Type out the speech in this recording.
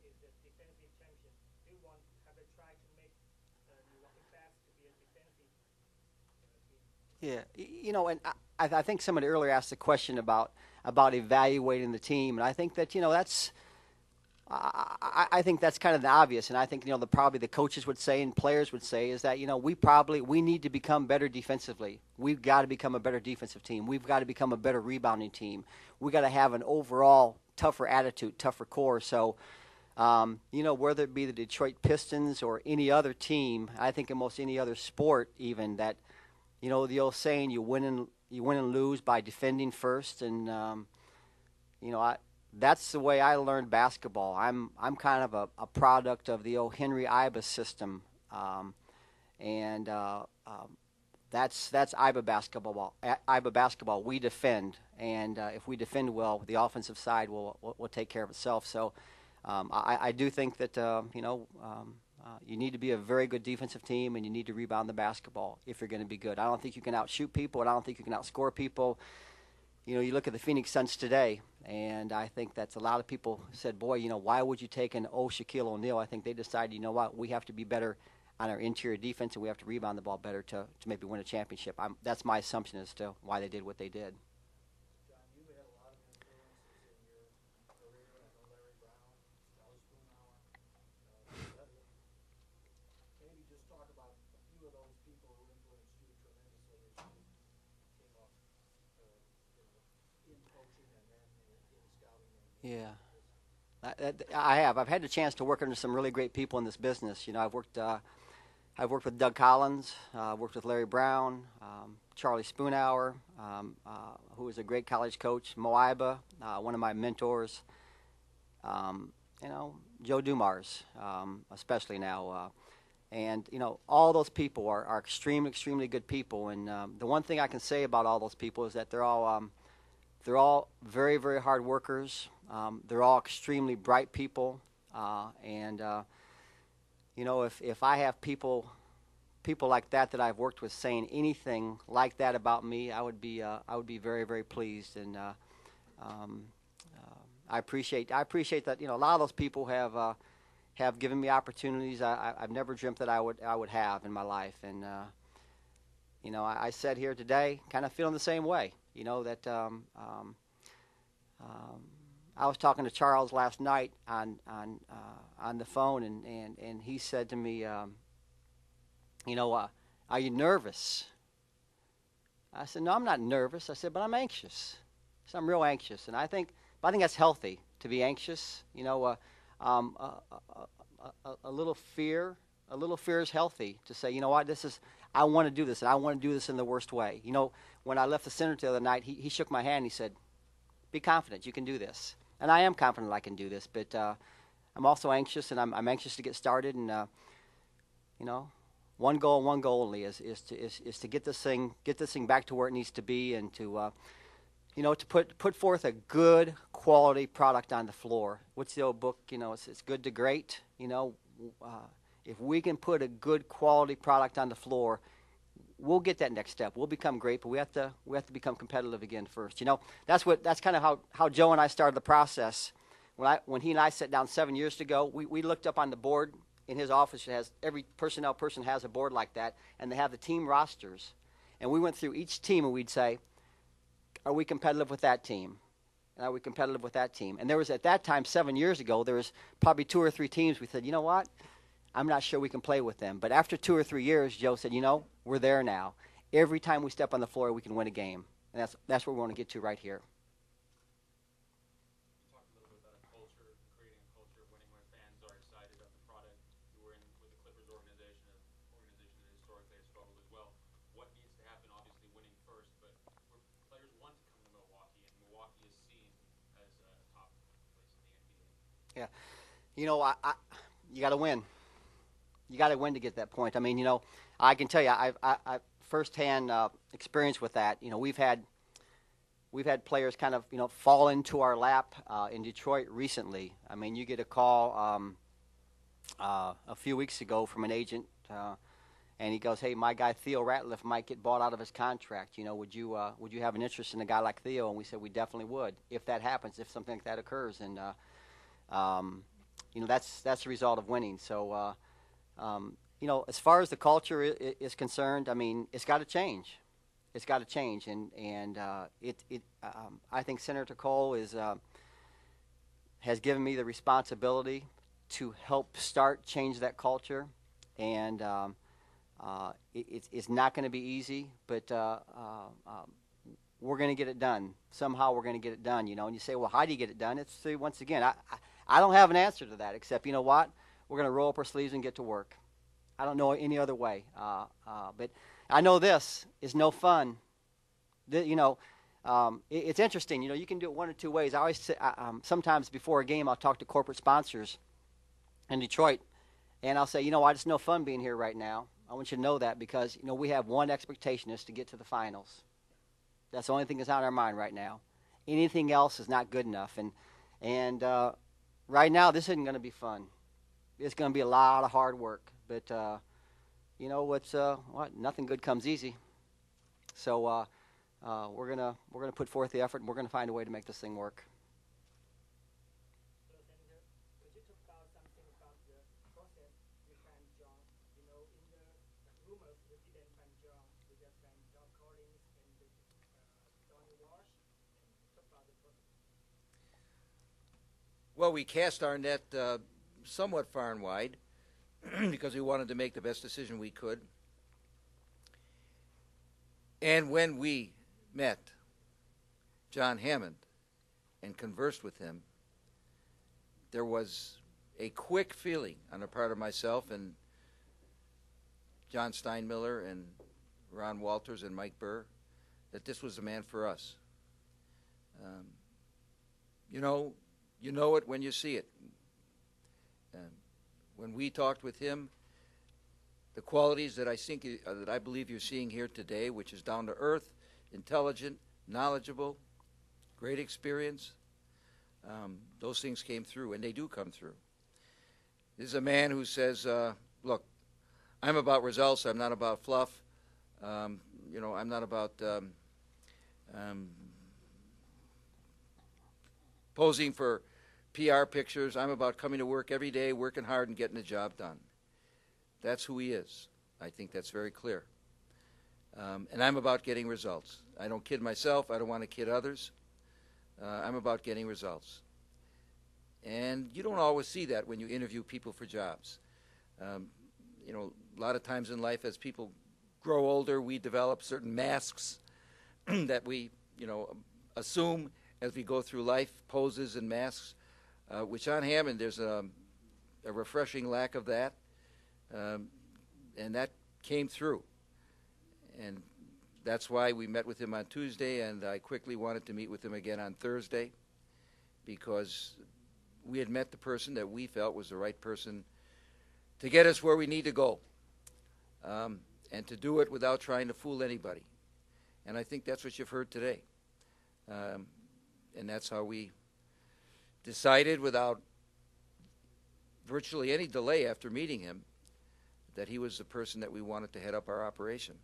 is the defensive champion. They want have they tried to make Milwaukee Bucks to be a defensive team. Yeah, and I think somebody earlier asked a question about evaluating the team, and I think that that's I think that's kind of the obvious, and I think probably the coaches would say and players would say is that we need to become better defensively. We've got to become a better defensive team. We've got to become a better rebounding team. We got to have an overall tougher attitude, tougher core. So, whether it be the Detroit Pistons or any other team, I think in most any other sport, even that, the old saying, you win and lose by defending first, and I that's the way I learned basketball. I'm kind of a product of the old Henry Ibis system, and that's IBA basketball. IBA basketball, we defend, and if we defend well, the offensive side will take care of itself. So I do think that you need to be a very good defensive team, and you need to rebound the basketball if you're going to be good. I don't think you can outshoot people, and I don't think you can outscore people. You look at the Phoenix Suns today, and I think that's a lot of people said, boy, why would you take an old Shaquille O'Neal? I think they decided, what, we have to be better on our interior defense, and we have to rebound the ball better to maybe win a championship. That's my assumption as to why they did what they did. John, you had a lot of influences in your career. I know Larry Brown, Charlie Spoonhour. Maybe just talk about a few of those people who influenced you tremendously as you came up, in coaching and then in scouting and Yeah. I have. I've had the chance to work under some really great people in this business. I've worked with Doug Collins, worked with Larry Brown, Charlie Spoonhour, who was a great college coach, Moiba, one of my mentors, Joe Dumars, especially now. And, all those people are extremely good people. And the one thing I can say about all those people is that they're all very, very hard workers. They're all extremely bright people. And if I have people like that I've worked with saying anything like that about me, I would be very, very pleased. And um, I appreciate that. A lot of those people have given me opportunities I've never dreamt that I would have in my life. And I said here today, kind of feeling the same way. That I was talking to Charles last night on the phone, and he said to me, are you nervous? I said, no, I'm not nervous. I said, but I'm anxious. So I'm real anxious, and I think that's healthy to be anxious. Um, a, a little fear, is healthy to say, what, I want to do this, and I want to do this in the worst way. When I left the center the other night, he shook my hand. And he said, be confident, you can do this. And I am confident I can do this, but I'm also anxious, and I'm anxious to get started. And one goal only is to get this thing back to where it needs to be, and to put forth a good quality product on the floor. What's the old book? It's good to great. If we can put a good quality product on the floor, we'll get that next step. We'll become great, but we have to become competitive again first. That's kind of how Joe and I started the process. When he and I sat down 7 years ago, we looked up on the board in his office. It has every personnel person has a board like that, and they have the team rosters. And we went through each team, and we'd say, are we competitive with that team? And are we competitive with that team? And there was, at that time, 7 years ago, there was probably 2 or 3 teams we said, you know what? I'm not sure we can play with them. But after 2 or 3 years, Joe said, we're there now. Every time we step on the floor, we can win a game. And that's where we want to get to right here. You talked a little bit about a culture, creating a culture of winning where fans are excited about the product. You were in with the Clippers organization that historically has struggled as well. What needs to happen? Obviously, winning first, but where players want to come to Milwaukee, and Milwaukee is seen as a top place in the NBA. Yeah. You got to win. You got to win to get that point. I mean, I can tell you, I've firsthand experience with that. We've had players kind of fall into our lap in Detroit recently. I mean, you get a call a few weeks ago from an agent, and he goes, "Hey, my guy Theo Ratliff might get bought out of his contract. Would you have an interest in a guy like Theo?" And we said we definitely would if that happens, if something like that occurs. And that's the result of winning. So, as far as the culture is concerned, I mean, it's got to change. It's got to change, and I think Senator Cole has given me the responsibility to help start change that culture, and it's not going to be easy, but we're going to get it done. Somehow we're going to get it done, And you say, well, how do you get it done? It's once again, I don't have an answer to that, except you know what? We're going to roll up our sleeves and get to work. I don't know any other way. But I know this is no fun. It's interesting. You can do it one or two ways. I always say, sometimes before a game, I'll talk to corporate sponsors in Detroit, and I'll say, it's no fun being here right now. I want you to know that because, we have one expectation is to get to the finals. That's the only thing that's on our mind right now. Anything else is not good enough. And right now, this isn't going to be fun. It's going to be a lot of hard work. But, nothing good comes easy. So we're gonna put forth the effort, and we're going to find a way to make this thing work. So, Senator, could you talk about something about the process you found John? In the rumors, we didn't find John. We just found John Collins and Donnie Walsh. And talk about the process. Well, we cast our net somewhat far and wide because we wanted to make the best decision we could. And when we met John Hammond and conversed with him, there was a quick feeling on the part of myself and John Steinmiller and Ron Walters and Mike Burr that this was the man for us. You know it when you see it. When we talked with him, the qualities that I believe you're seeing here today, which is down to earth, intelligent, knowledgeable, great experience, those things came through, and they do come through. This is a man who says, look, I'm about results, I'm not about fluff, I'm not about posing for PR pictures. I'm about coming to work every day, working hard, and getting the job done. That's who he is. I think that's very clear. And I'm about getting results. I don't kid myself. I don't want to kid others. I'm about getting results. And you don't always see that when you interview people for jobs. A lot of times in life as people grow older, we develop certain masks that we, assume as we go through life, poses and masks. With John Hammond, there's a refreshing lack of that, and that came through. And that's why we met with him on Tuesday, and I quickly wanted to meet with him again on Thursday, because we had met the person that we felt was the right person to get us where we need to go, and to do it without trying to fool anybody. And I think that's what you've heard today. And that's how we decided, without virtually any delay after meeting him, that he was the person that we wanted to head up our operation.